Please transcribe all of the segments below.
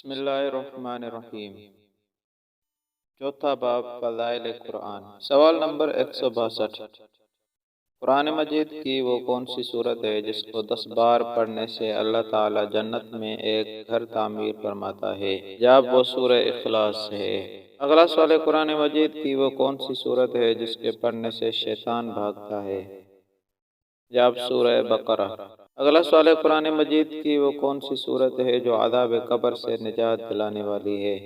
بسم اللہ الرحمن الرحیم۔ چوتھا باب فضائل قرآن۔ سوال نمبر 162۔ قرآن مجید کی وہ کون سی صورت ہے جس کو 10 بار پڑھنے سے اللہ تعالی جنت میں ایک گھر تعمیر فرماتا ہے؟ جواب وہ سورہ اخلاص ہے۔ اگلا سوال قرآن مجید کی وہ کون سی صورت ہے جس کے پڑھنے سے شیطان بھاگتا ہے؟ جواب سورہ بقرہ۔ اگلا سوال قرآن مجید کی وہ کون سی صورت ہے جو عذاب قبر سے نجات دلانے والی ہے؟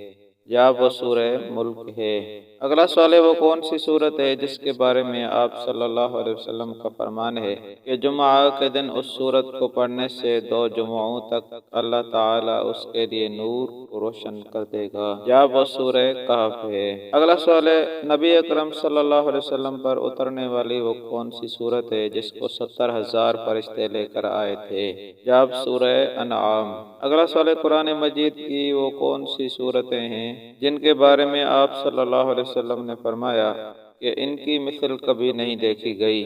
جواب وہ سورہ ملک ہے۔ اگلا سوال وہ کون سی صورت ہے جس کے بارے میں آپ صلی اللہ علیہ وسلم کا فرمان ہے کہ جمعہ کے دن اس صورت کو پڑھنے سے 2 جمعوں تک اللہ تعالیٰ اس کے لیے نور کو روشن کر دے گا؟ جواب وہ سورہ کہف ہے۔ اگلا سوال نبی اکرم صلی اللہ علیہ وسلم پر اترنے والی وہ کون سی صورت ہے جس کو 70,000 فرشتے لے کر آئے تھے؟ جواب سورہ انعام۔ اگلا سوال قرآن مجید کی وہ کون سی صورتیں ہیں جن کے بارے میں آپ صلی اللہ علیہ وسلم نے فرمایا کہ ان کی مثل کبھی نہیں دیکھی گئی؟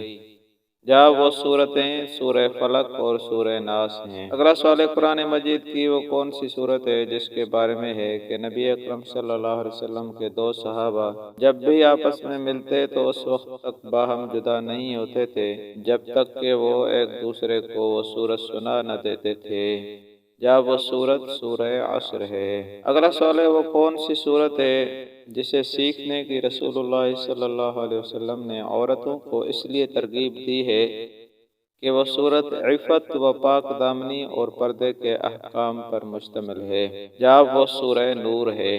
جواب وہ صورتیں سورہ فلق اور سورہ ناس ہیں۔ اگلا سوال قرآن مجید کی وہ کون سی صورت ہے جس کے بارے میں ہے کہ نبی اکرم صلی اللہ علیہ وسلم کے 2 صحابہ جب بھی آپس میں ملتے تو اس وقت تک باہم جدا نہیں ہوتے تھے جب تک کہ وہ ایک دوسرے کو وہ صورت سنا نہ دیتے تھے؟ جب وہ صورت سورہ عصر ہے۔ اگلا سوال ہے وہ کون سی صورت ہے جسے سیکھنے کی رسول اللہ صلی اللہ علیہ وسلم نے عورتوں کو اس لیے ترغیب دی ہے کہ وہ صورت عفت و پاک دامنی اور پردے کے احکام پر مشتمل ہے؟ جواب وہ سورہ نور ہے۔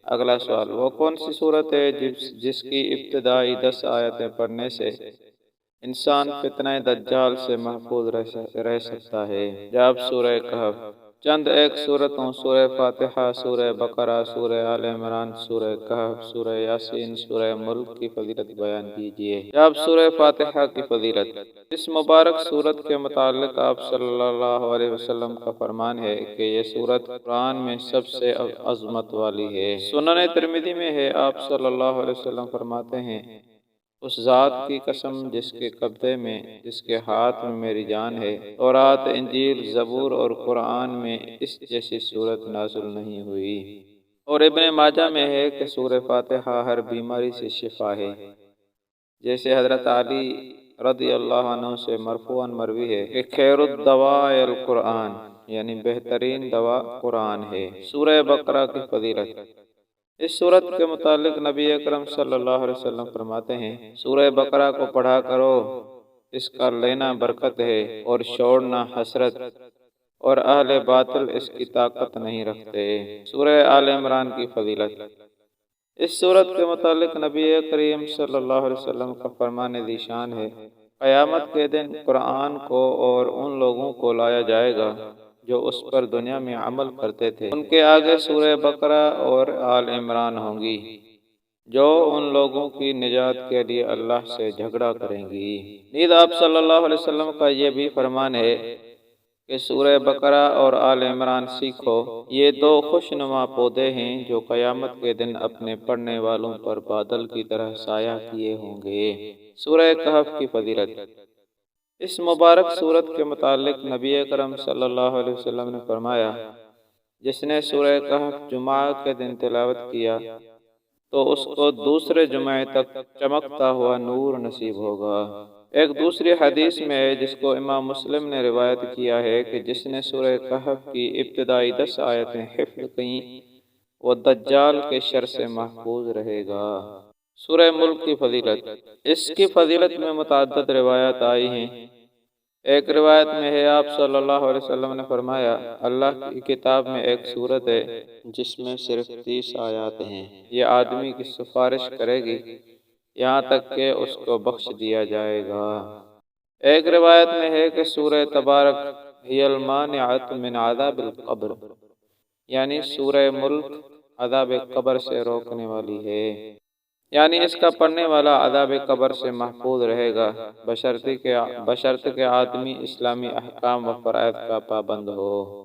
اگلا سوال وہ کون سی صورت ہے جس کی ابتدائی 10 آیتیں پڑھنے سے انسان فتنہ دجال سے محفوظ رہ سکتا ہے؟ جواب سورہ کہف۔ چند ایک صورتوں سورہ فاتحہ، سورہ بقرہ، سورہ آل عمران، سورہ کہف، سورہ یاسین، سورہ ملک کی فضیلت بیان کیجیے۔ جواب سورہ فاتحہ کی فضیلت۔ اس مبارک صورت کے متعلق آپ صلی اللہ علیہ وسلم کا فرمان ہے کہ یہ صورت قرآن میں سب سے عظمت والی ہے۔ سنن ترمذی میں ہے، آپ صلی اللہ علیہ وسلم فرماتے ہیں، اس ذات کی قسم جس کے قبضے میں، جس کے ہاتھ میں میری جان ہے، تورات، انجیل، زبور اور قرآن میں اس جیسی صورت نازل نہیں ہوئی۔ اور ابن ماجہ میں ہے کہ سورہ فاتحہ ہر بیماری سے شفا ہے، جیسے حضرت علی رضی اللہ عنہ سے مرفوعاً مروی ہے کہ خیر الدواء القرآن، یعنی بہترین دوا قرآن ہے۔ سورہ بقرہ کی فضیلت۔ اس صورت کے متعلق نبی اکرم صلی اللہ علیہ وسلم فرماتے ہیں، سورہ بقرہ کو پڑھا کرو، اس کا لینا برکت ہے اور چھوڑنا حسرت، اور اہل باطل اس کی طاقت نہیں رکھتے۔ سورہ آل عمران کی فضیلت۔ اس صورت کے متعلق نبی کریم صلی اللہ علیہ وسلم کا فرمان ذیشان ہے، قیامت کے دن قرآن کو اور ان لوگوں کو لایا جائے گا جو اس پر دنیا میں عمل کرتے تھے، ان کے آگے سورہ بقرہ اور آل عمران ہوں گی، جو ان لوگوں کی نجات کے لیے اللہ سے جھگڑا کریں گی۔ نیز آپ صلی اللہ علیہ وسلم کا یہ بھی فرمان ہے کہ سورہ بقرہ اور آل عمران سیکھو، یہ 2 خوشنما پودے ہیں جو قیامت کے دن اپنے پڑھنے والوں پر بادل کی طرح سایہ کیے ہوں گے۔ سورہ کہف کی فضیلت۔ اس مبارک صورت کے متعلق نبی اکرم صلی اللہ علیہ وسلم نے فرمایا، جس نے سورہ کہف جمعہ کے دن تلاوت کیا تو اس کو دوسرے جمعے تک چمکتا ہوا نور نصیب ہوگا۔ ایک دوسری حدیث میں ہے جس کو امام مسلم نے روایت کیا ہے کہ جس نے سورہ کہف کی ابتدائی 10 آیتیں حفظ کیں وہ دجال کے شر سے محفوظ رہے گا۔ سورہ ملک کی فضیلت۔ اس کی فضیلت میں متعدد روایات آئی ہیں۔ ایک روایت میں ہے، آپ صلی اللہ علیہ وسلم نے فرمایا، اللہ کی کتاب میں ایک صورت ہے جس میں صرف 30 آیات ہیں، یہ آدمی کی سفارش کرے گی یہاں تک کہ اس کو بخش دیا جائے گا۔ ایک روایت میں ہے کہ سورہ تبارک ہی المانعۃ من عذاب القبر، یعنی سورہ ملک عذاب قبر سے روکنے والی ہے، یعنی اس کا پڑھنے والا عذاب قبر سے محفوظ رہے گا، بشرطیکہ آدمی اسلامی احکام و فرائض کا پابند ہو۔